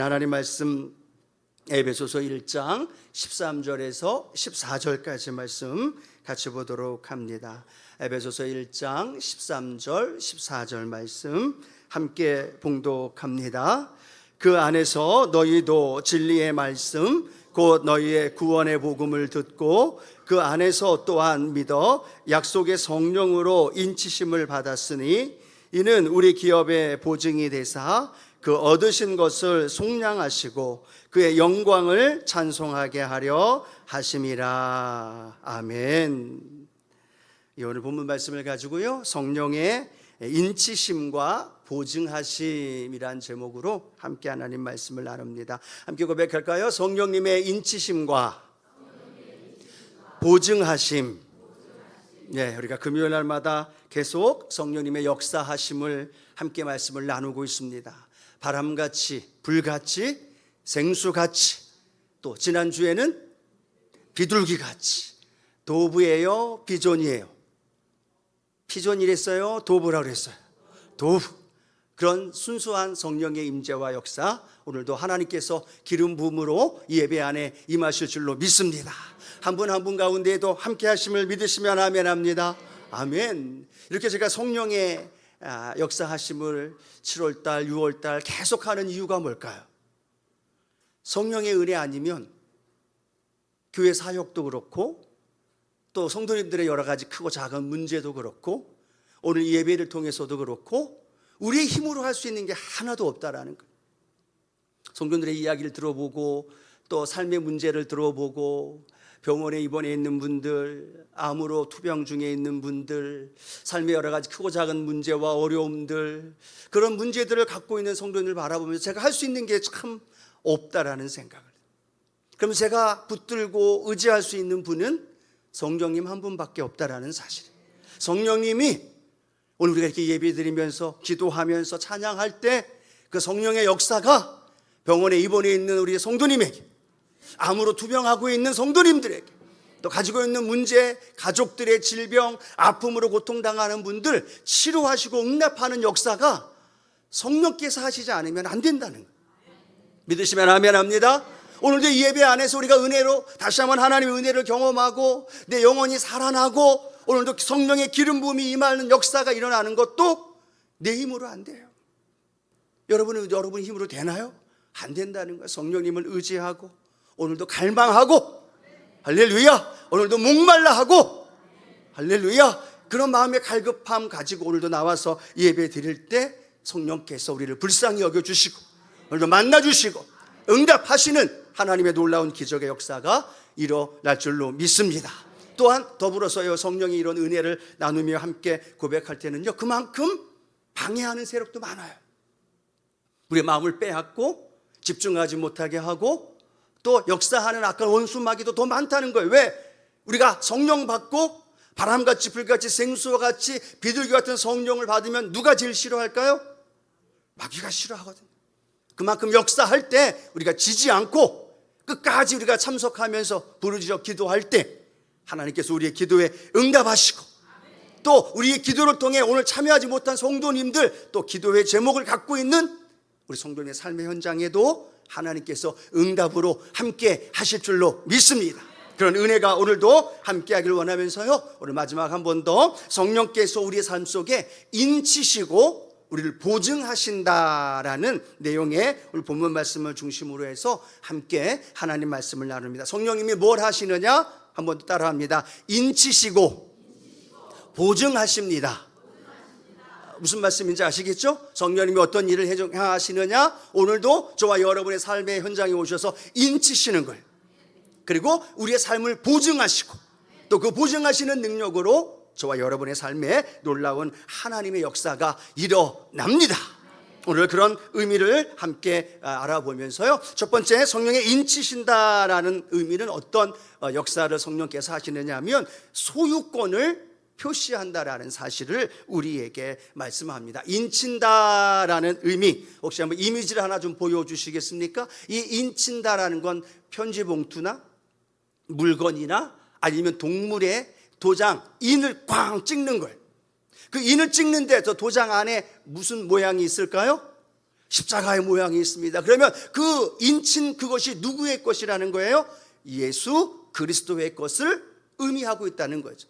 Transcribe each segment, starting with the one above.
하나님 말씀 에베소서 1장 13절에서 14절까지 말씀 같이 보도록 합니다. 에베소서 1장 13절 14절 말씀 함께 봉독합니다. 그 안에서 너희도 진리의 말씀 곧 너희의 구원의 복음을 듣고 그 안에서 또한 믿어 약속의 성령으로 인치심을 받았으니 이는 우리 기업의 보증이 되사 그 얻으신 것을 속량하시고 그의 영광을 찬송하게 하려 하심이라. 아멘. 오늘 본문 말씀을 가지고요, 성령의 인치심과 보증하심이란 제목으로 함께 하나님 말씀을 나눕니다. 함께 고백할까요? 성령님의 인치심과 보증하심. 네, 우리가 금요일 날마다 계속 성령님의 역사하심을 함께 말씀을 나누고 있습니다. 바람같이, 불같이, 생수같이, 또 지난주에는 비둘기같이. 도브예요, 비존이에요? 피존이랬어요, 도브라고 그랬어요? 도브. 그런 순수한 성령의 임재와 역사, 오늘도 하나님께서 기름 부음으로 이 예배 안에 임하실 줄로 믿습니다. 한 분 한 분 가운데에도 함께 하심을 믿으시면 아멘 합니다. 아멘. 이렇게 제가 성령의 역사하심을 7월달, 6월달 계속하는 이유가 뭘까요? 성령의 은혜 아니면 교회 사역도 그렇고 또 성도님들의 여러 가지 크고 작은 문제도 그렇고 오늘 이 예배를 통해서도 그렇고 우리의 힘으로 할 수 있는 게 하나도 없다라는 거예요. 성도들의 이야기를 들어보고 또 삶의 문제를 들어보고 병원에 입원해 있는 분들, 암으로 투병 중에 있는 분들, 삶의 여러 가지 크고 작은 문제와 어려움들, 그런 문제들을 갖고 있는 성도님을 바라보면서 제가 할 수 있는 게 참 없다라는 생각을. 그럼 제가 붙들고 의지할 수 있는 분은 성령님 한 분밖에 없다라는 사실이에요. 성령님이 오늘 우리가 이렇게 예배드리면서 기도하면서 찬양할 때 그 성령의 역사가 병원에 입원해 있는 우리 성도님에게, 암으로 투병하고 있는 성도님들에게, 또 가지고 있는 문제, 가족들의 질병, 아픔으로 고통당하는 분들 치료하시고 응답하는 역사가 성령께서 하시지 않으면 안 된다는 거예요. 믿으시면 아멘 합니다. 오늘도 이 예배 안에서 우리가 은혜로 다시 한번 하나님의 은혜를 경험하고 내 영혼이 살아나고 오늘도 성령의 기름 부음이 임하는 역사가 일어나는 것도 내 힘으로 안 돼요. 여러분 힘으로 되나요? 안 된다는 거예요. 성령님을 의지하고 오늘도 갈망하고, 할렐루야, 오늘도 목말라 하고, 할렐루야, 그런 마음의 갈급함 가지고 오늘도 나와서 예배 드릴 때 성령께서 우리를 불쌍히 여겨주시고 오늘도 만나주시고 응답하시는 하나님의 놀라운 기적의 역사가 일어날 줄로 믿습니다. 또한 더불어서요, 성령이 이런 은혜를 나누며 함께 고백할 때는요, 그만큼 방해하는 세력도 많아요. 우리의 마음을 빼앗고 집중하지 못하게 하고 또 역사하는 악한 원수 마귀도 더 많다는 거예요. 왜? 우리가 성령 받고 바람같이 불같이 생수와 같이 비둘기 같은 성령을 받으면 누가 제일 싫어할까요? 마귀가 싫어하거든요. 그만큼 역사할 때 우리가 지지 않고 끝까지 우리가 참석하면서 부르짖어 기도할 때 하나님께서 우리의 기도에 응답하시고 또 우리의 기도를 통해 오늘 참여하지 못한 성도님들 또 기도의 제목을 갖고 있는 우리 성도님의 삶의 현장에도 하나님께서 응답으로 함께 하실 줄로 믿습니다. 그런 은혜가 오늘도 함께 하길 원하면서요, 오늘 마지막 한 번 더 성령께서 우리의 삶 속에 인치시고 우리를 보증하신다라는 내용의 우리 본문 말씀을 중심으로 해서 함께 하나님 말씀을 나눕니다. 성령님이 뭘 하시느냐? 한 번 더 따라합니다. 인치시고 보증하십니다. 무슨 말씀인지 아시겠죠? 성령님이 어떤 일을 하시느냐? 오늘도 저와 여러분의 삶의 현장에 오셔서 인치시는 거예요. 그리고 우리의 삶을 보증하시고 또 그 보증하시는 능력으로 저와 여러분의 삶에 놀라운 하나님의 역사가 일어납니다. 오늘 그런 의미를 함께 알아보면서요, 첫 번째 성령의 인치신다라는 의미는 어떤 역사를 성령께서 하시느냐 하면 소유권을 표시한다라는 사실을 우리에게 말씀합니다. 인친다라는 의미, 혹시 한번 이미지를 하나 좀 보여주시겠습니까? 이 인친다라는 건 편지 봉투나 물건이나 아니면 동물의 도장, 인을 꽝 찍는 거예요. 그 인을 찍는데 저 도장 안에 무슨 모양이 있을까요? 십자가의 모양이 있습니다. 그러면 그 인친 그것이 누구의 것이라는 거예요? 예수 그리스도의 것을 의미하고 있다는 거죠.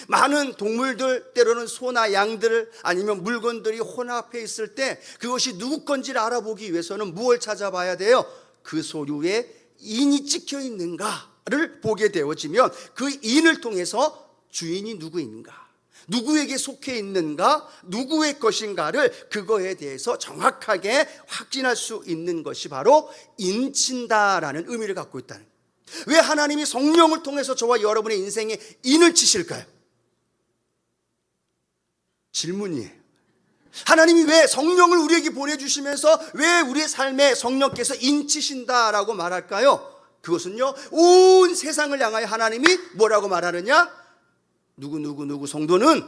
많은 동물들, 때로는 소나 양들 아니면 물건들이 혼합해 있을 때 그것이 누구 건지를 알아보기 위해서는 무엇을 찾아봐야 돼요? 그 소유에 인이 찍혀 있는가를 보게 되어지면 그 인을 통해서 주인이 누구인가, 누구에게 속해 있는가, 누구의 것인가를 그거에 대해서 정확하게 확진할 수 있는 것이 바로 인친다라는 의미를 갖고 있다는 거예요. 왜 하나님이 성령을 통해서 저와 여러분의 인생에 인을 치실까요? 질문이에요. 하나님이 왜 성령을 우리에게 보내주시면서 왜 우리의 삶에 성령께서 인치신다라고 말할까요? 그것은요, 온 세상을 향하여 하나님이 뭐라고 말하느냐? 누구 성도는,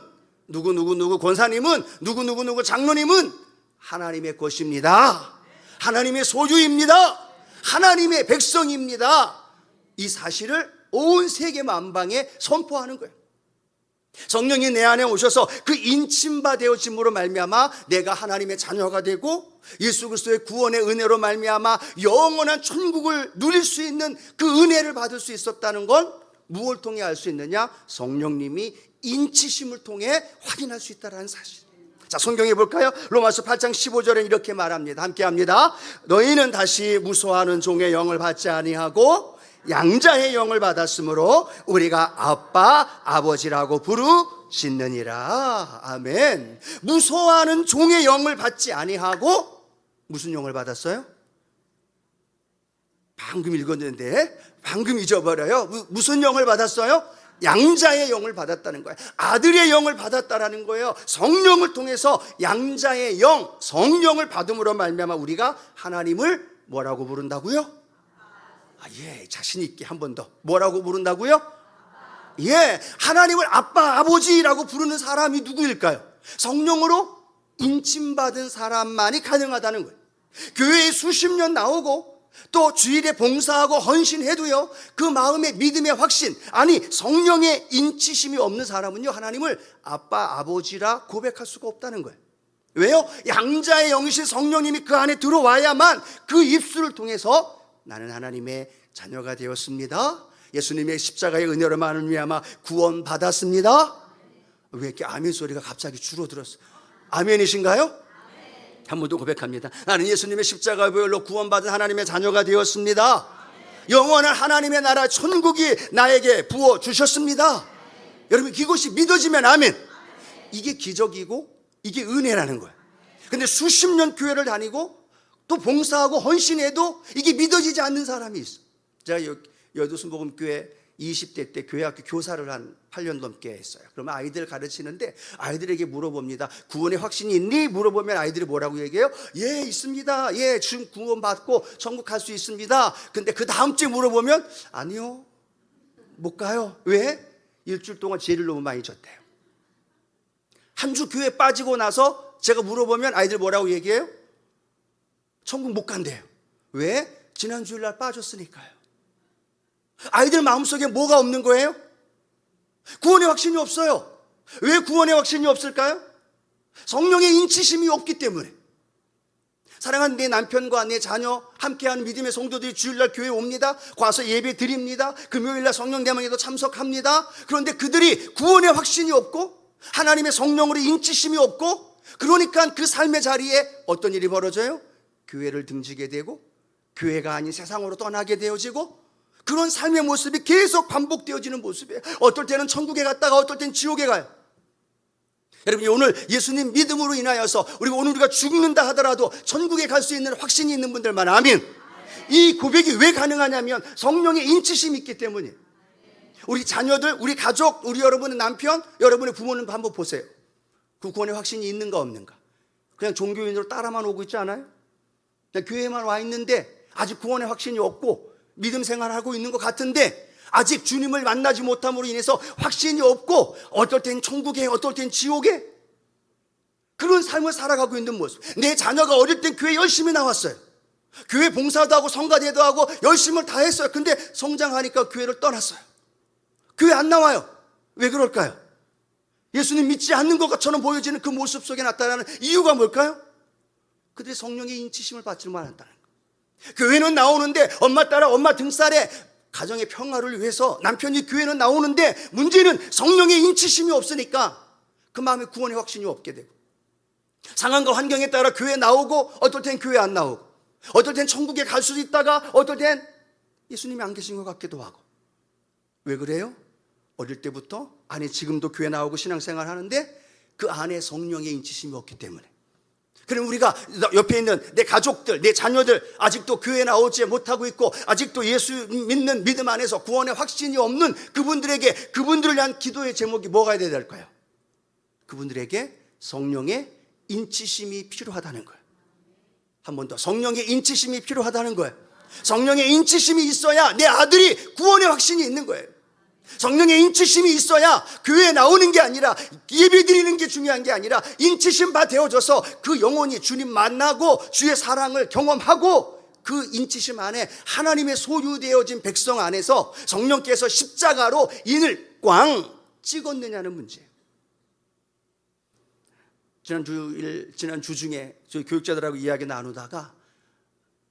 누구 권사님은, 누구 장로님은 하나님의 것입니다. 하나님의 소유입니다. 하나님의 백성입니다. 이 사실을 온 세계 만방에 선포하는 거예요. 성령이 내 안에 오셔서 그 인침바 되어짐으로 말미암아 내가 하나님의 자녀가 되고 예수 그리스도의 구원의 은혜로 말미암아 영원한 천국을 누릴 수 있는 그 은혜를 받을 수 있었다는 건 무엇을 통해 알 수 있느냐? 성령님이 인치심을 통해 확인할 수 있다는 사실. 자, 성경에 볼까요? 로마서 8장 15절에 이렇게 말합니다. 함께 합니다. 너희는 다시 무소하는 종의 영을 받지 아니하고 양자의 영을 받았으므로 우리가 아빠 아버지라고 부르짖느니라. 아멘. 무소하는 종의 영을 받지 아니하고 무슨 영을 받았어요? 방금 읽었는데 방금 잊어버려요. 무슨 영을 받았어요? 양자의 영을 받았다는 거예요. 아들의 영을 받았다라는 거예요. 성령을 통해서 양자의 영, 성령을 받음으로 말미암아 우리가 하나님을 뭐라고 부른다고요? 예, 자신 있게 한 번 더. 뭐라고 부른다고요? 예, 하나님을 아빠, 아버지라고 부르는 사람이 누구일까요? 성령으로 인침받은 사람만이 가능하다는 거예요. 교회에 수십 년 나오고 또 주일에 봉사하고 헌신해도요, 그 마음의 믿음의 확신, 아니 성령의 인치심이 없는 사람은요, 하나님을 아빠, 아버지라 고백할 수가 없다는 거예요. 왜요? 양자의 영이신 성령님이 그 안에 들어와야만 그 입술을 통해서 나는 하나님의 자녀가 되었습니다. 예수님의 십자가의 은혜로 말미암아 구원 받았습니다. 왜 이렇게 아멘 소리가 갑자기 줄어들었어요? 아멘이신가요? 한 번 더 고백합니다. 나는 예수님의 십자가의 보혈로 구원받은 하나님의 자녀가 되었습니다. 영원한 하나님의 나라 천국이 나에게 부어주셨습니다. 여러분, 이것이 믿어지면 아멘. 이게 기적이고 이게 은혜라는 거예요. 근데 수십 년 교회를 다니고 또 봉사하고 헌신해도 이게 믿어지지 않는 사람이 있어. 제가 여두순복음교회 20대 때 교회학교 교사를 한 8년 넘게 했어요. 그러면 아이들 가르치는데 아이들에게 물어봅니다. 구원의 확신이 있니? 물어보면 아이들이 뭐라고 얘기해요? 예, 있습니다. 예, 지금 구원 받고 천국 갈 수 있습니다. 근데 그 다음 주에 물어보면 아니요, 못 가요. 왜? 일주일 동안 죄를 너무 많이 졌대요. 한 주 교회 빠지고 나서 제가 물어보면 아이들 뭐라고 얘기해요? 천국 못 간대요. 왜? 지난 주일날 빠졌으니까요. 아이들 마음속에 뭐가 없는 거예요? 구원의 확신이 없어요. 왜 구원의 확신이 없을까요? 성령의 인치심이 없기 때문에. 사랑하는 내 남편과 내 자녀 함께하는 믿음의 성도들이 주일날 교회에 옵니다. 가서 예배 드립니다. 금요일날 성령 대망에도 참석합니다. 그런데 그들이 구원의 확신이 없고 하나님의 성령으로 인치심이 없고, 그러니까 그 삶의 자리에 어떤 일이 벌어져요? 교회를 등지게 되고 교회가 아닌 세상으로 떠나게 되어지고, 그런 삶의 모습이 계속 반복되어지는 모습이에요. 어떨 때는 천국에 갔다가 어떨 때는 지옥에 가요. 여러분, 오늘 예수님 믿음으로 인하여서 우리가 죽는다 하더라도 천국에 갈 수 있는 확신이 있는 분들만 아멘. 이 고백이 왜 가능하냐면 성령의 인치심이 있기 때문이에요. 우리 자녀들, 우리 가족, 우리 여러분의 남편, 여러분의 부모님 한번 보세요. 그 구원의 확신이 있는가 없는가? 그냥 종교인으로 따라만 오고 있지 않아요? 그냥 교회만 와 있는데 아직 구원의 확신이 없고 믿음 생활하고 있는 것 같은데 아직 주님을 만나지 못함으로 인해서 확신이 없고, 어떨 땐 천국에 어떨 땐 지옥에, 그런 삶을 살아가고 있는 모습. 내 자녀가 어릴 땐 교회 열심히 나왔어요. 교회 봉사도 하고 성가대도 하고 열심을 다 했어요. 근데 성장하니까 교회를 떠났어요. 교회 안 나와요. 왜 그럴까요? 예수님 믿지 않는 것처럼 보여지는 그 모습 속에 나타나는 이유가 뭘까요? 그들이 성령의 인치심을 받지 못한다는 거예요. 교회는 나오는데 엄마 따라 엄마 등살에 가정의 평화를 위해서 남편이 교회는 나오는데 문제는 성령의 인치심이 없으니까 그 마음에 구원의 확신이 없게 되고, 상황과 환경에 따라 교회 나오고 어떨 땐 교회 안 나오고, 어떨 땐 천국에 갈 수도 있다가 어떨 땐 예수님이 안 계신 것 같기도 하고. 왜 그래요? 어릴 때부터, 아니 지금도 교회 나오고 신앙생활 하는데 그 안에 성령의 인치심이 없기 때문에. 그럼 우리가 옆에 있는 내 가족들, 내 자녀들 아직도 교회 나오지 못하고 있고 아직도 예수 믿는 믿음 안에서 구원의 확신이 없는 그분들에게, 그분들을 위한 기도의 제목이 뭐가 돼야 될까요? 그분들에게 성령의 인치심이 필요하다는 거예요. 한 번 더, 성령의 인치심이 필요하다는 거예요. 성령의 인치심이 있어야 내 아들이 구원의 확신이 있는 거예요. 성령의 인치심이 있어야 교회에 나오는 게 아니라 예배 드리는 게 중요한 게 아니라 인치심 바 되어져서 그 영혼이 주님 만나고 주의 사랑을 경험하고 그 인치심 안에 하나님의 소유되어진 백성 안에서 성령께서 십자가로 인을 꽝 찍었느냐는 문제예요. 지난 주 중에 저희 교육자들하고 이야기 나누다가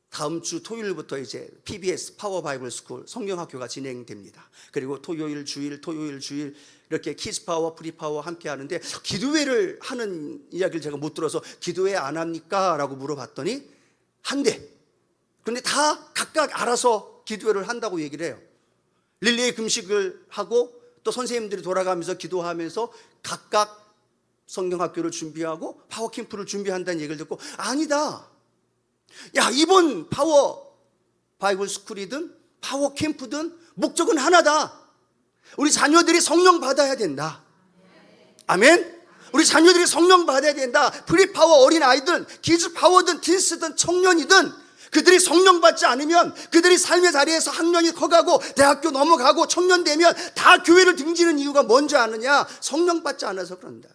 다음 주 토요일부터 이제 PBS 파워 바이블 스쿨 성경학교가 진행됩니다. 그리고 토요일 주일 이렇게 키스 파워 프리 파워 함께 하는데, 기도회를 하는 이야기를 제가 못 들어서 기도회 안 합니까? 라고 물어봤더니 한대. 그런데 다 각각 알아서 기도회를 한다고 얘기를 해요. 릴레이 금식을 하고 또 선생님들이 돌아가면서 기도하면서 각각 성경학교를 준비하고 파워 캠프를 준비한다는 얘기를 듣고, 아니다, 야, 이번 파워 바이블 스쿨이든 파워 캠프든 목적은 하나다. 우리 자녀들이 성령 받아야 된다. 아멘. 우리 자녀들이 성령 받아야 된다. 프리파워 어린아이든 키즈파워든 틴스든 청년이든 그들이 성령 받지 않으면 그들이 삶의 자리에서 학년이 커가고 대학교 넘어가고 청년 되면 다 교회를 등지는 이유가 뭔지 아느냐? 성령 받지 않아서 그런다.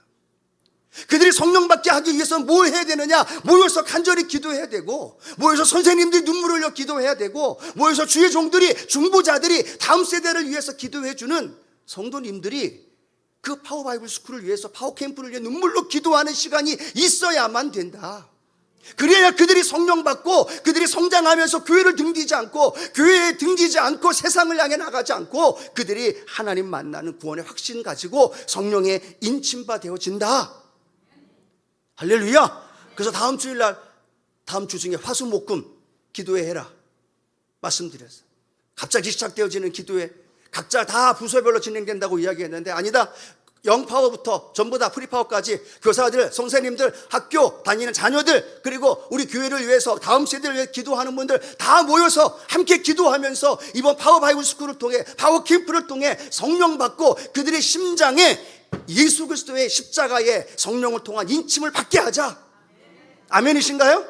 그들이 성령 받게 하기 위해서는 뭘 해야 되느냐? 모여서 간절히 기도해야 되고, 모여서 선생님들이 눈물을 흘려 기도해야 되고, 모여서 주의 종들이, 중보자들이 다음 세대를 위해서 기도해 주는 성도님들이 그 파워 바이블 스쿨을 위해서, 파워 캠프를 위해 눈물로 기도하는 시간이 있어야만 된다. 그래야 그들이 성령 받고 그들이 성장하면서 교회를 등지지 않고, 교회에 등지지 않고 세상을 향해 나가지 않고 그들이 하나님 만나는 구원의 확신 가지고 성령의 인침바 되어진다. 할렐루야. 그래서 다음 주일날, 다음 주 중에 화수목금 기도회 해라 말씀드렸어요. 갑자기 시작되어지는 기도회 각자 다 부서별로 진행된다고 이야기했는데, 아니다, 영파워부터 전부 다 프리파워까지 교사들, 선생님들, 학교 다니는 자녀들, 그리고 우리 교회를 위해서 다음 세대를 위해 기도하는 분들 다 모여서 함께 기도하면서 이번 파워 바이블 스쿨을 통해, 파워 캠프를 통해 성령 받고 그들의 심장에 예수 그리스도의 십자가의 성령을 통한 인침을 받게 하자. 아멘이신가요?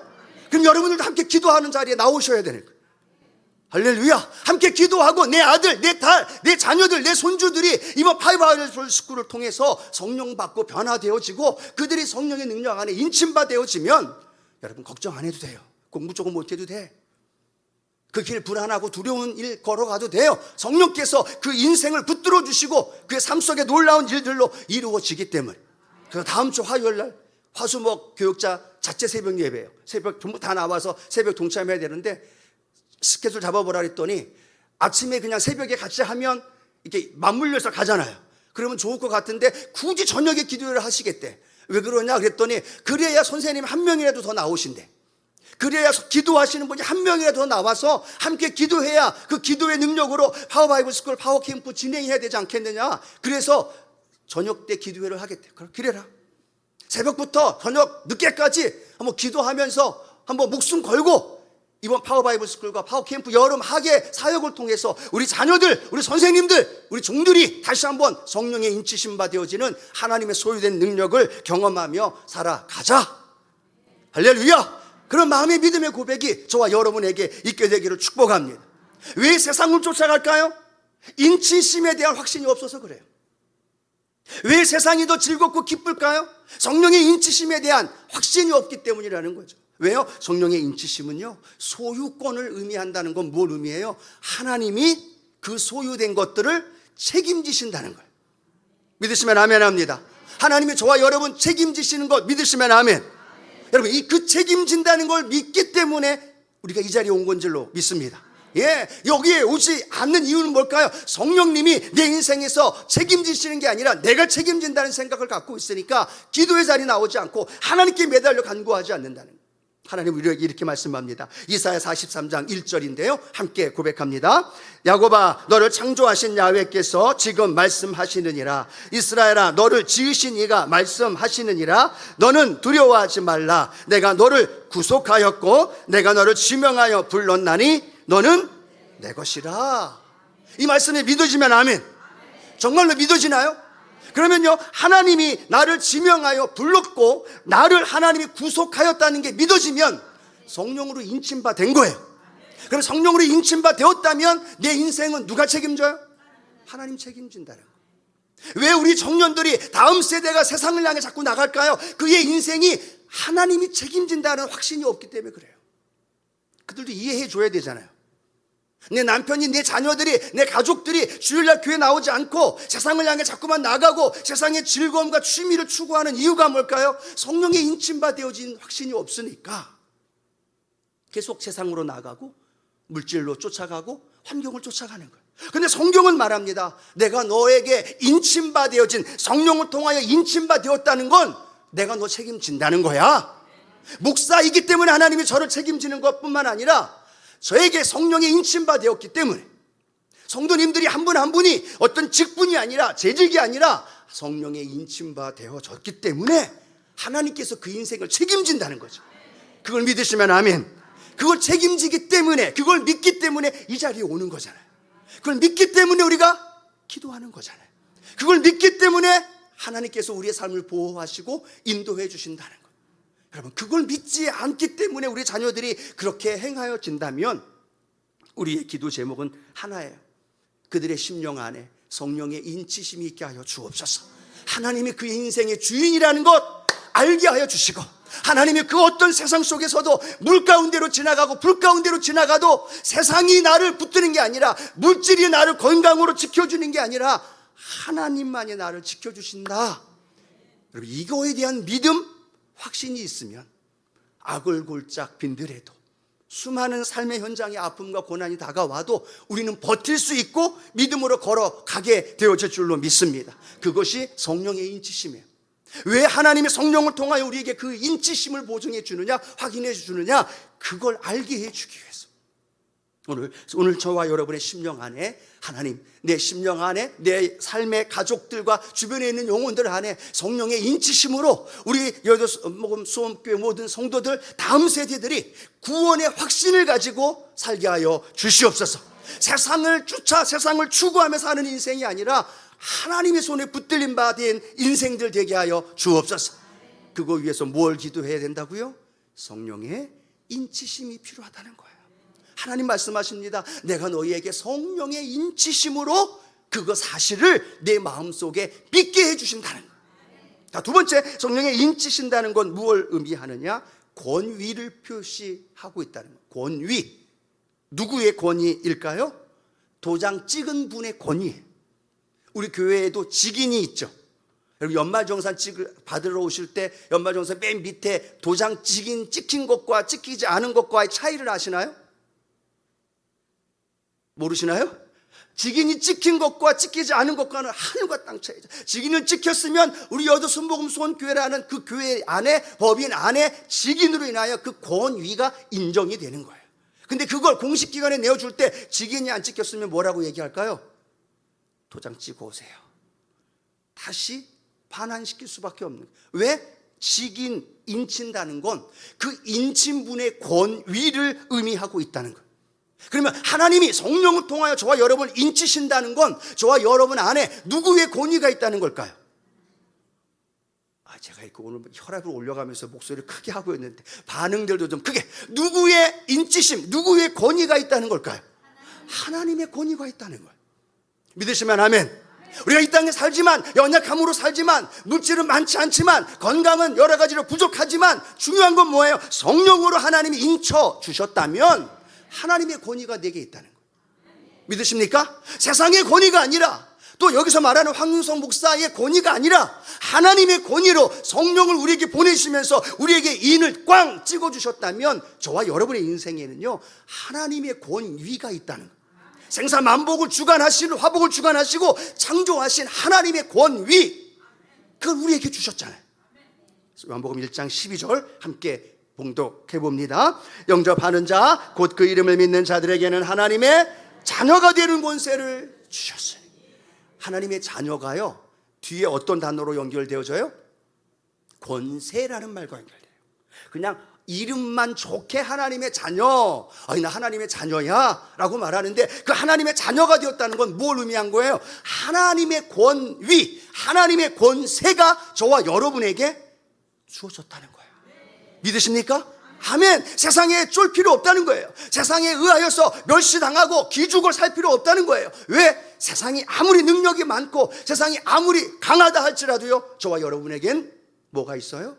그럼 여러분들도 함께 기도하는 자리에 나오셔야 되는 거예요. 할렐루야. 함께 기도하고 내 아들, 내 딸, 내 자녀들, 내 손주들이 이번 파이바이블 스쿨을 통해서 성령 받고 변화되어지고 그들이 성령의 능력 안에 인침받아지면 여러분 걱정 안 해도 돼요. 공부 조금 못해도 돼. 그 길 불안하고 두려운 일 걸어가도 돼요. 성령께서 그 인생을 붙들어 주시고 그의 삶 속에 놀라운 일들로 이루어지기 때문에. 그래서 다음 주 화요일날 화수목 교육자 자체 새벽 예배예요. 새벽 전부 다 나와서 새벽 동참해야 되는데 스케줄 잡아보라 그랬더니 아침에 그냥 새벽에 같이 하면 이렇게 맞물려서 가잖아요. 그러면 좋을 것 같은데 굳이 저녁에 기도를 하시겠대. 왜 그러냐 그랬더니 그래야 선생님 한 명이라도 더 나오신대. 그래야 기도하시는 분이 한 명이라도 더 나와서 함께 기도해야 그 기도의 능력으로 파워 바이블 스쿨 파워 캠프 진행해야 되지 않겠느냐. 그래서 저녁 때 기도회를 하겠대. 그래라. 새벽부터 저녁 늦게까지 한번 기도하면서 한번 목숨 걸고 이번 파워 바이블 스쿨과 파워 캠프 여름 학예 사역을 통해서 우리 자녀들, 우리 선생님들, 우리 종들이 다시 한번 성령의 인치심 받아지는 하나님의 소유된 능력을 경험하며 살아가자. 할렐루야. 그런 마음의 믿음의 고백이 저와 여러분에게 있게 되기를 축복합니다. 왜 세상을 쫓아갈까요? 인치심에 대한 확신이 없어서 그래요. 왜 세상이 더 즐겁고 기쁠까요? 성령의 인치심에 대한 확신이 없기 때문이라는 거죠. 왜요? 성령의 인치심은요, 소유권을 의미한다는 건 뭘 의미해요? 하나님이 그 소유된 것들을 책임지신다는 거예요. 믿으시면 아멘 합니다. 하나님이 저와 여러분 책임지시는 것 믿으시면 아멘. 여러분, 그 책임진다는 걸 믿기 때문에 우리가 이 자리에 온 건 줄로 믿습니다. 여기에 오지 않는 이유는 뭘까요? 성령님이 내 인생에서 책임지시는 게 아니라 내가 책임진다는 생각을 갖고 있으니까 기도의 자리 나오지 않고 하나님께 매달려 간구하지 않는다는 거예요. 하나님은 이렇게 말씀합니다. 이사야 43장 1절인데요, 함께 고백합니다. 야곱아, 너를 창조하신 야훼께서 지금 말씀하시느니라. 이스라엘아, 너를 지으신 이가 말씀하시느니라. 너는 두려워하지 말라. 내가 너를 구속하였고 내가 너를 지명하여 불렀나니 너는 내 것이라. 이 말씀이 믿어지면 아멘. 정말로 믿어지나요? 그러면요, 하나님이 나를 지명하여 불렀고 나를 하나님이 구속하였다는 게 믿어지면 성령으로 인침바 된 거예요. 그럼 성령으로 인침바 되었다면 내 인생은 누가 책임져요? 하나님 책임진다는 거예요. 왜 우리 청년들이 다음 세대가 세상을 향해 자꾸 나갈까요? 그의 인생이 하나님이 책임진다는 확신이 없기 때문에 그래요. 그들도 이해해 줘야 되잖아요. 내 남편이, 내 자녀들이, 내 가족들이 주일날 교회 나오지 않고 세상을 향해 자꾸만 나가고 세상의 즐거움과 취미를 추구하는 이유가 뭘까요? 성령의 인침받아진 확신이 없으니까 계속 세상으로 나가고 물질로 쫓아가고 환경을 쫓아가는 거예요. 근데 성경은 말합니다. 내가 너에게 인침받아진, 성령을 통하여 인침받았다는 건 내가 너 책임진다는 거야. 목사이기 때문에 하나님이 저를 책임지는 것뿐만 아니라 저에게 성령의 인침받았기 때문에 성도님들이 한 분 한 분이 어떤 직분이 아니라 재직이 아니라 성령의 인침받아졌기 때문에 하나님께서 그 인생을 책임진다는 거죠. 그걸 믿으시면 아멘. 그걸 책임지기 때문에, 그걸 믿기 때문에 이 자리에 오는 거잖아요. 그걸 믿기 때문에 우리가 기도하는 거잖아요. 그걸 믿기 때문에 하나님께서 우리의 삶을 보호하시고 인도해 주신다는 거예요. 여러분, 그걸 믿지 않기 때문에 우리 자녀들이 그렇게 행하여진다면 우리의 기도 제목은 하나예요. 그들의 심령 안에 성령의 인치심이 있게 하여 주옵소서. 하나님이 그의 인생의 주인이라는 것 알게 하여 주시고, 하나님이 그 어떤 세상 속에서도 물 가운데로 지나가고 불 가운데로 지나가도 세상이 나를 붙드는 게 아니라, 물질이 나를 건강으로 지켜주는 게 아니라 하나님만이 나를 지켜주신다. 여러분, 이거에 대한 믿음, 확신이 있으면 악을 골짝 빈들에도 수많은 삶의 현장에 아픔과 고난이 다가와도 우리는 버틸 수 있고 믿음으로 걸어가게 되어질 줄로 믿습니다. 그것이 성령의 인치심이에요. 왜 하나님의 성령을 통하여 우리에게 그 인치심을 보증해 주느냐, 확인해 주느냐, 그걸 알게 해주기 위해서 오늘 저와 여러분의 심령 안에 하나님, 내 심령 안에 내 삶의 가족들과 주변에 있는 영혼들 안에 성령의 인치심으로 우리 여도목음 수험교회 모든 성도들, 다음 세대들이 구원의 확신을 가지고 살게 하여 주시옵소서. 세상을 쫓아 세상을 추구하며 사는 인생이 아니라 하나님의 손에 붙들림 받은 인생들 되게 하여 주옵소서. 그거 위해서 뭘 기도해야 된다고요? 성령의 인치심이 필요하다는 거예요. 하나님 말씀하십니다. 내가 너희에게 성령의 인치심으로 그거 사실을 내 마음속에 믿게 해주신다는 거예요. 자, 두 번째, 성령의 인치신다는 건 무엇을 의미하느냐? 권위를 표시하고 있다는 거예요. 권위. 누구의 권위일까요? 도장 찍은 분의 권위. 우리 교회에도 직인이 있죠. 여러분, 연말정산 받으러 오실 때 연말정산 맨 밑에 도장 찍힌 것과 찍히지 않은 것과의 차이를 아시나요? 모르시나요? 직인이 찍힌 것과 찍히지 않은 것과는 하늘과 땅 차이죠. 직인을 찍혔으면 우리 여도 순복음 수원교회라는 그 교회 안에, 법인 안에 직인으로 인하여 그 권위가 인정이 되는 거예요. 근데 그걸 공식기관에 내어줄 때 직인이 안 찍혔으면 뭐라고 얘기할까요? 도장 찍어 오세요. 다시 반환시킬 수밖에 없는 거예요. 왜? 직인, 인친다는 건 그 인친분의 권위를 의미하고 있다는 거예요. 그러면 하나님이 성령을 통하여 저와 여러분을 인치신다는 건 저와 여러분 안에 누구의 권위가 있다는 걸까요? 제가 이렇게 오늘 혈압을 올려가면서 목소리를 크게 하고 있는데 반응들도 좀 크게. 누구의 인치심, 누구의 권위가 있다는 걸까요? 하나님의 권위가 있다는 거예요. 믿으시면 아멘. 우리가 이 땅에 살지만, 연약함으로 살지만, 물질은 많지 않지만, 건강은 여러 가지로 부족하지만, 중요한 건 뭐예요? 성령으로 하나님이 인쳐 주셨다면 하나님의 권위가 내게 있다는 거예요. 믿으십니까? 세상의 권위가 아니라 또 여기서 말하는 황윤성 목사의 권위가 아니라 하나님의 권위로 성령을 우리에게 보내시면서 우리에게 인을 꽝 찍어주셨다면 저와 여러분의 인생에는요 하나님의 권위가 있다는 거예요. 생사만복을 주관하시는, 화복을 주관하시고 창조하신 하나님의 권위, 그걸 우리에게 주셨잖아요. 요한복음 1장 12절 함께 봉독해 봅니다. 영접하는 자 곧 그 이름을 믿는 자들에게는 하나님의 자녀가 되는 권세를 주셨어요. 하나님의 자녀가요 뒤에 어떤 단어로 연결되어져요? 권세라는 말과 연결돼요. 그냥 이름만 좋게 하나님의 자녀, 나 하나님의 자녀야 라고 말하는데, 그 하나님의 자녀가 되었다는 건 뭘 의미한 거예요? 하나님의 권위, 하나님의 권세가 저와 여러분에게 주어졌다는 거예요. 믿으십니까? 아멘. 세상에 쫄 필요 없다는 거예요. 세상에 의하여서 멸시당하고 기죽어 살 필요 없다는 거예요. 왜? 세상이 아무리 능력이 많고 세상이 아무리 강하다 할지라도요 저와 여러분에겐 뭐가 있어요?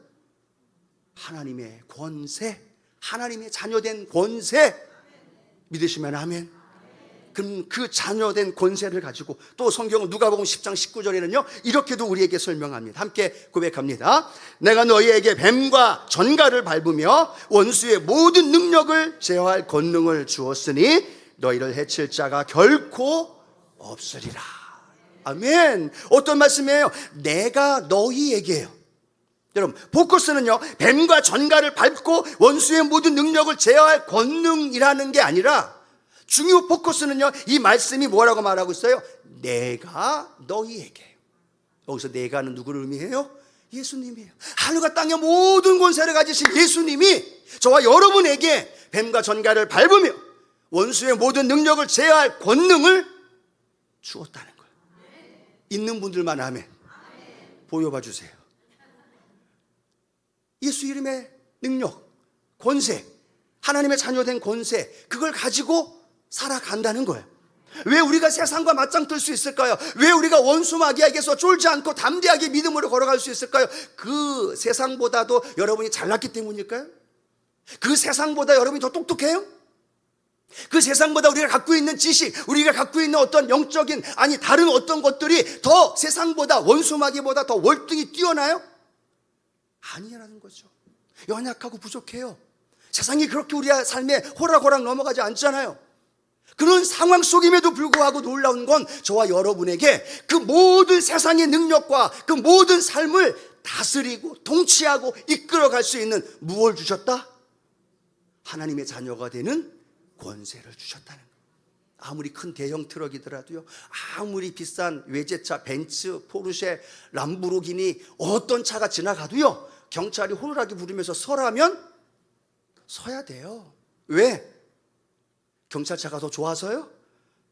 하나님의 권세, 하나님의 자녀된 권세. 믿으시면 아멘. 그럼 그 자녀된 권세를 가지고 또 성경은 누가복음 10장 19절에는요 이렇게도 우리에게 설명합니다. 함께 고백합니다. 내가 너희에게 뱀과 전갈을 밟으며 원수의 모든 능력을 제어할 권능을 주었으니 너희를 해칠 자가 결코 없으리라. 아멘. 어떤 말씀이에요? 내가 너희에게요. 여러분, 포커스는요 뱀과 전갈을 밟고 원수의 모든 능력을 제어할 권능이라는 게 아니라, 중요 포커스는요 이 말씀이 뭐라고 말하고 있어요? 내가 너희에게. 여기서 내가는 누구를 의미해요? 예수님이에요. 하늘과 땅의 모든 권세를 가지신 예수님이 저와 여러분에게 뱀과 전갈을 밟으며 원수의 모든 능력을 제어할 권능을 주었다는 거예요. 있는 분들만 아멘. 보여봐 주세요. 예수 이름의 능력, 권세, 하나님의 자녀된 권세, 그걸 가지고 살아간다는 거예요. 왜 우리가 세상과 맞짱 뜰 수 있을까요? 왜 우리가 원수 마귀에게서 쫄지 않고 담대하게 믿음으로 걸어갈 수 있을까요? 그 세상보다도 여러분이 잘났기 때문일까요? 그 세상보다 여러분이 더 똑똑해요? 그 세상보다 우리가 갖고 있는 지식, 우리가 갖고 있는 어떤 영적인, 아니 다른 어떤 것들이 더 세상보다, 원수 마귀보다 더 월등히 뛰어나요? 아니라는 거죠. 연약하고 부족해요. 세상이 그렇게 우리 삶에 호락호락 넘어가지 않잖아요. 그런 상황 속임에도 불구하고 놀라운 건 저와 여러분에게 그 모든 세상의 능력과 그 모든 삶을 다스리고 통치하고 이끌어갈 수 있는 무엇을 주셨다? 하나님의 자녀가 되는 권세를 주셨다는 거예요. 아무리 큰 대형 트럭이더라도요, 아무리 비싼 외제차, 벤츠, 포르쉐, 람보르기니 어떤 차가 지나가도요 경찰이 호루라기 부르면서 서라면 서야 돼요. 왜? 경찰차가 더 좋아서요?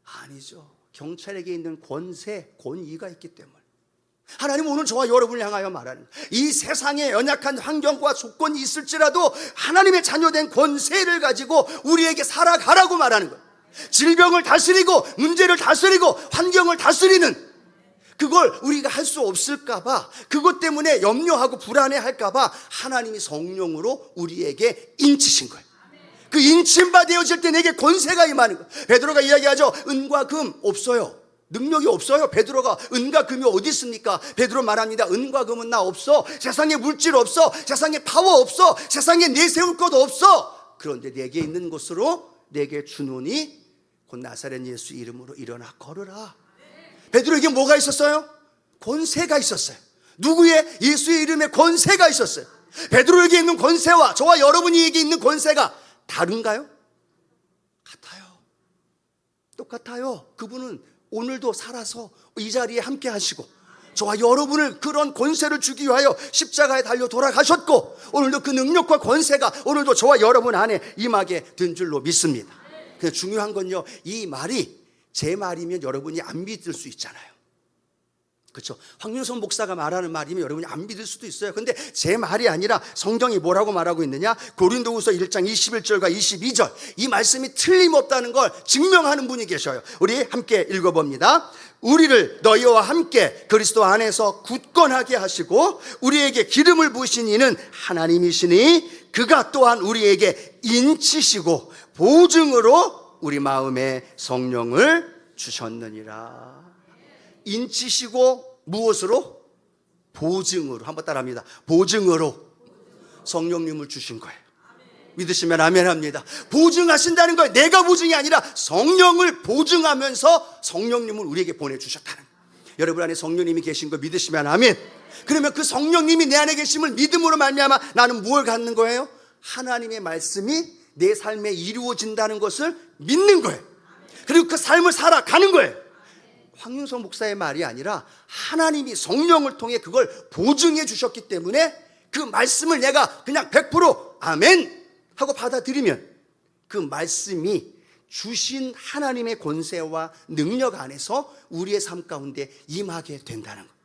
아니죠. 경찰에게 있는 권세, 권위가 있기 때문에. 하나님은 오늘 저와 여러분을 향하여 말하는, 이 세상에 연약한 환경과 조건이 있을지라도 하나님의 자녀된 권세를 가지고 우리에게 살아가라고 말하는 거예요. 질병을 다스리고 문제를 다스리고 환경을 다스리는, 그걸 우리가 할 수 없을까봐, 그것 때문에 염려하고 불안해할까봐 하나님이 성령으로 우리에게 인치신 거예요. 그 인침바 되어질 때 내게 권세가 임하는 거예요. 베드로가 이야기하죠. 은과 금 없어요. 능력이 없어요. 베드로가 은과 금이 어디 있습니까? 베드로 말합니다. 은과 금은 나 없어. 세상에 물질 없어. 세상에 파워 없어. 세상에 내세울 것 없어. 그런데 내게 있는 것으로 내게 주노니 곧 나사렛 예수 이름으로 일어나 걸으라. 베드로에게 뭐가 있었어요? 권세가 있었어요. 누구의? 예수의 이름에 권세가 있었어요. 베드로에게 있는 권세와 저와 여러분에게 있는 권세가 다른가요? 같아요. 똑같아요. 그분은 오늘도 살아서 이 자리에 함께 하시고 저와 여러분을 그런 권세를 주기 위하여 십자가에 달려 돌아가셨고, 오늘도 그 능력과 권세가 오늘도 저와 여러분 안에 임하게 된 줄로 믿습니다. 근데 중요한 건요, 이 말이 제 말이면 여러분이 안 믿을 수 있잖아요. 그렇죠? 황윤선 목사가 말하는 말이면 여러분이 안 믿을 수도 있어요. 근데 제 말이 아니라 성경이 뭐라고 말하고 있느냐? 고린도후서 1장 21절과 22절, 이 말씀이 틀림없다는 걸 증명하는 분이 계셔요. 우리 함께 읽어봅니다. 우리를 너희와 함께 그리스도 안에서 굳건하게 하시고 우리에게 기름을 부으신 이는 하나님이시니 그가 또한 우리에게 인치시고 보증으로 우리 마음에 성령을 주셨느니라. 인치시고 무엇으로? 보증으로. 한번 따라합니다. 보증으로 성령님을 주신 거예요. 믿으시면 아멘 합니다. 보증하신다는 거예요. 내가 보증이 아니라 성령을 보증하면서 성령님을 우리에게 보내주셨다는 거예요. 여러분 안에 성령님이 계신 거 믿으시면 아멘. 그러면 그 성령님이 내 안에 계심을 믿음으로 말미암아 나는 무엇을 갖는 거예요? 하나님의 말씀이 내 삶에 이루어진다는 것을 믿는 거예요. 그리고 그 삶을 살아가는 거예요. 황윤서 목사의 말이 아니라 하나님이 성령을 통해 그걸 보증해 주셨기 때문에 그 말씀을 내가 그냥 100% 아멘 하고 받아들이면 그 말씀이 주신 하나님의 권세와 능력 안에서 우리의 삶 가운데 임하게 된다는 거예요.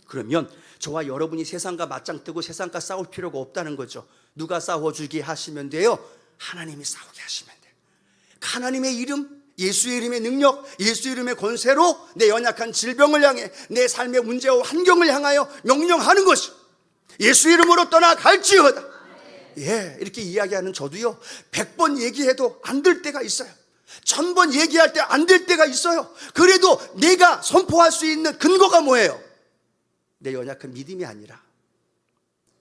그러면 저와 여러분이 세상과 맞짱 뜨고 세상과 싸울 필요가 없다는 거죠. 누가 싸워주게 하시면 돼요? 하나님이 싸우게 하시면 돼요. 하나님의 이름, 예수의 이름의 능력, 예수의 이름의 권세로 내 연약한 질병을 향해 내 삶의 문제와 환경을 향하여 명령하는 것이 예수의 이름으로 떠나갈지어다. 예, 이렇게 이야기하는 저도요 100번 얘기해도 안 될 때가 있어요. 1000번 얘기할 때 안 될 때가 있어요. 그래도 내가 선포할 수 있는 근거가 뭐예요? 내 연약한 믿음이 아니라,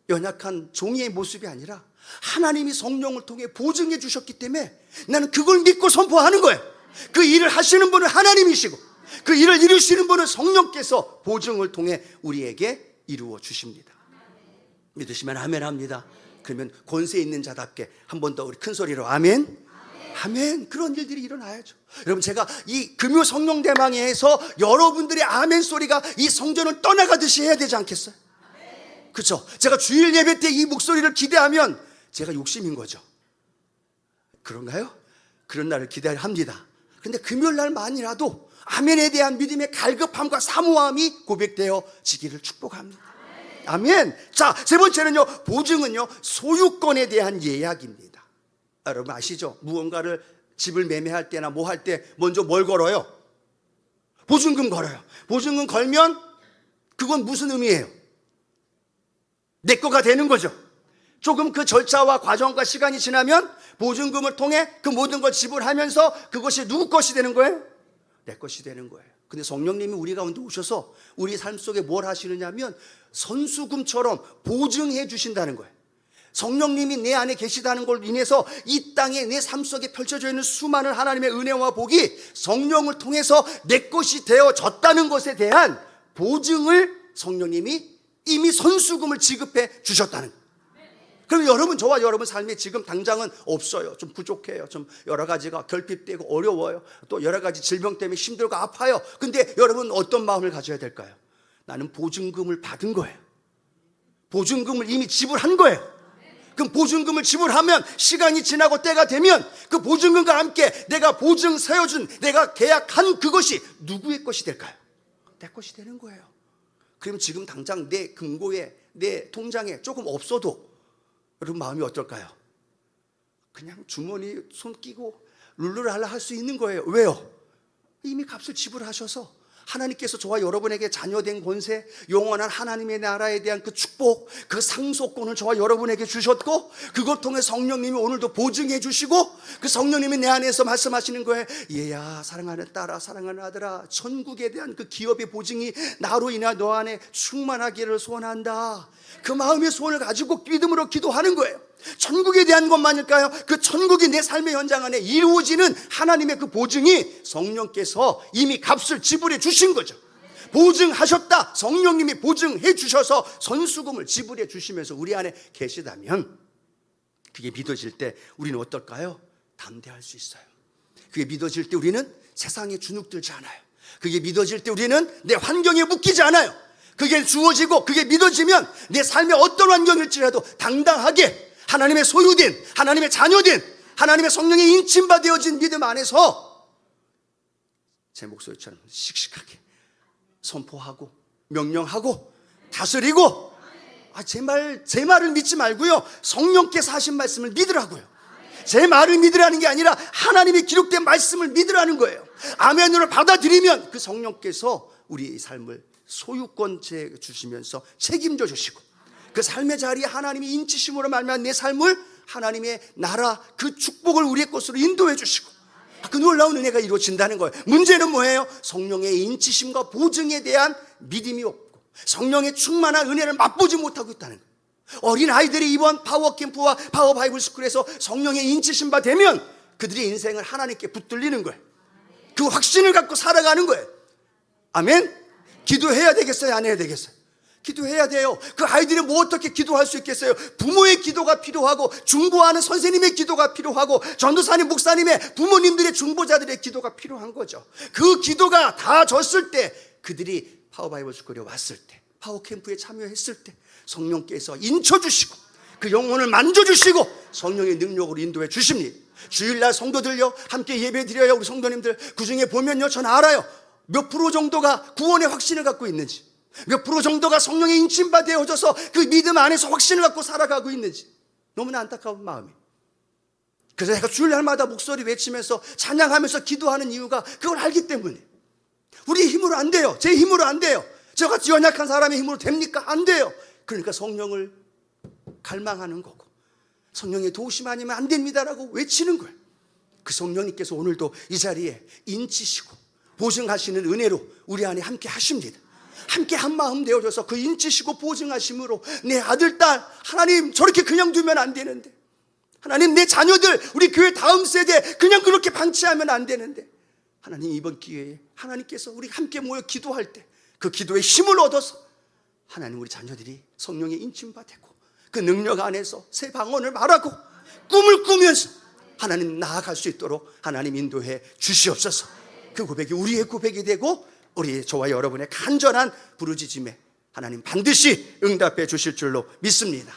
연약한 종이의 모습이 아니라 하나님이 성령을 통해 보증해 주셨기 때문에 나는 그걸 믿고 선포하는 거예요. 그 일을 하시는 분은 하나님이시고 그 일을 이루시는 분은 성령께서 보증을 통해 우리에게 이루어 주십니다. 믿으시면 아멘 합니다. 그러면 권세 있는 자답게 한 번 더 우리 큰 소리로 아멘. 아멘. 그런 일들이 일어나야죠. 여러분, 제가 이 금요 성령 대망회에서 여러분들의 아멘 소리가 이 성전을 떠나가듯이 해야 되지 않겠어요? 그렇죠? 제가 주일 예배 때 이 목소리를 기대하면 제가 욕심인 거죠. 그런가요? 그런 날을 기대합니다. 그런데 금요일 날만이라도 아멘에 대한 믿음의 갈급함과 사모함이 고백되어지기를 축복합니다. 아멘. 자, 세 번째는요, 보증은요 소유권에 대한 예약입니다. 여러분 아시죠? 무언가를 집을 매매할 때나 뭐 할 때 먼저 뭘 걸어요? 보증금 걸어요. 보증금 걸면 그건 무슨 의미예요? 내 거가 되는 거죠. 조금 그 절차와 과정과 시간이 지나면 보증금을 통해 그 모든 걸 지불하면서 그것이 누구 것이 되는 거예요? 내 것이 되는 거예요. 근데 성령님이 우리 가운데 오셔서 우리 삶 속에 뭘 하시느냐 하면 선수금처럼 보증해 주신다는 거예요. 성령님이 내 안에 계시다는 걸 인해서 이 땅에 내 삶 속에 펼쳐져 있는 수많은 하나님의 은혜와 복이 성령을 통해서 내 것이 되어졌다는 것에 대한 보증을 성령님이 이미 선수금을 지급해 주셨다는 거예요. 그럼 여러분, 저와 여러분 삶에 지금 당장은 없어요. 좀 부족해요. 좀 여러 가지가 결핍되고 어려워요. 또 여러 가지 질병 때문에 힘들고 아파요. 근데 여러분 어떤 마음을 가져야 될까요? 나는 보증금을 받은 거예요. 보증금을 이미 지불한 거예요. 그럼 보증금을 지불하면 시간이 지나고 때가 되면 그 보증금과 함께 내가 보증 세워준, 내가 계약한 그것이 누구의 것이 될까요? 내 것이 되는 거예요. 그럼 지금 당장 내 금고에, 내 통장에 조금 없어도 여러분 마음이 어떨까요? 그냥 주머니 손 끼고 룰루랄라 할 수 있는 거예요. 왜요? 이미 값을 지불하셔서 하나님께서 저와 여러분에게 자녀된 권세, 영원한 하나님의 나라에 대한 그 축복, 그 상속권을 저와 여러분에게 주셨고, 그것 통해 성령님이 오늘도 보증해 주시고, 그 성령님이 내 안에서 말씀하시는 거예요. 얘야, 사랑하는 딸아, 사랑하는 아들아, 천국에 대한 그 기업의 보증이 나로 인하 너 안에 충만하기를 소원한다. 그 마음의 소원을 가지고 믿음으로 기도하는 거예요. 천국에 대한 것만일까요? 그 천국이 내 삶의 현장 안에 이루어지는 하나님의 그 보증이 성령께서 이미 값을 지불해 주신 거죠. 보증하셨다. 성령님이 보증해 주셔서 선수금을 지불해 주시면서 우리 안에 계시다면 그게 믿어질 때 우리는 어떨까요? 담대할 수 있어요. 그게 믿어질 때 우리는 세상에 주눅들지 않아요. 그게 믿어질 때 우리는 내 환경에 묶이지 않아요. 그게 주어지고 그게 믿어지면 내 삶의 어떤 환경일지라도 당당하게 하나님의 소유된, 하나님의 자녀된, 하나님의 성령의 인침받아진 믿음 안에서 제 목소리처럼 씩씩하게 선포하고 명령하고 다스리고, 제 말을 믿지 말고요, 성령께서 하신 말씀을 믿으라고요. 제 말을 믿으라는 게 아니라 하나님의 기록된 말씀을 믿으라는 거예요. 아멘으로 받아들이면 그 성령께서 우리의 삶을 소유권 주시면서 책임져 주시고, 그 삶의 자리에 하나님이 인치심으로 말미암아 내 삶을 하나님의 나라 그 축복을 우리의 것으로 인도해 주시고, 그 놀라운 은혜가 이루어진다는 거예요. 문제는 뭐예요? 성령의 인치심과 보증에 대한 믿음이 없고 성령의 충만한 은혜를 맛보지 못하고 있다는 거예요. 어린 아이들이 이번 파워 캠프와 파워 바이블 스쿨에서 성령의 인치심 받으면 그들의 인생을 하나님께 붙들리는 거예요. 그 확신을 갖고 살아가는 거예요. 아멘. 기도해야 되겠어요? 안 해야 되겠어요? 기도해야 돼요. 그 아이들이 뭐 어떻게 기도할 수 있겠어요? 부모의 기도가 필요하고 중보하는 선생님의 기도가 필요하고 전도사님, 목사님의 부모님들의 중보자들의 기도가 필요한 거죠. 그 기도가 다 졌을 때 그들이 파워 바이블 스쿨에 왔을 때, 파워 캠프에 참여했을 때 성령께서 인쳐주시고 그 영혼을 만져주시고 성령의 능력으로 인도해 주십니다. 주일날 성도들요 함께 예배 드려요. 우리 성도님들 그중에 보면요 전 알아요. 몇 프로 정도가 구원의 확신을 갖고 있는지, 몇 프로 정도가 성령의 인침바 되어져서 그 믿음 안에서 확신을 갖고 살아가고 있는지 너무나 안타까운 마음이. 그래서 제가 주일날마다 목소리 외치면서 찬양하면서 기도하는 이유가 그걸 알기 때문에. 우리의 힘으로 안 돼요. 제 힘으로 안 돼요. 저같이 연약한 사람의 힘으로 됩니까? 안 돼요. 그러니까 성령을 갈망하는 거고 성령의 도우심 아니면 안 됩니다라고 외치는 거예요. 그 성령님께서 오늘도 이 자리에 인치시고 보증하시는 은혜로 우리 안에 함께 하십니다. 함께 한마음 되어져서 그 인치시고 보증하심으로 내 아들, 딸 하나님 저렇게 그냥 두면 안 되는데, 하나님 내 자녀들 우리 교회 다음 세대 그냥 그렇게 방치하면 안 되는데, 하나님 이번 기회에 하나님께서 우리 함께 모여 기도할 때 그 기도의 힘을 얻어서 하나님 우리 자녀들이 성령의 인침받고 그 능력 안에서 새 방언을 말하고 꿈을 꾸면서 하나님 나아갈 수 있도록 하나님 인도해 주시옵소서. 그 고백이 우리의 고백이 되고 우리 저와 여러분의 간절한 부르짖음에 하나님 반드시 응답해 주실 줄로 믿습니다.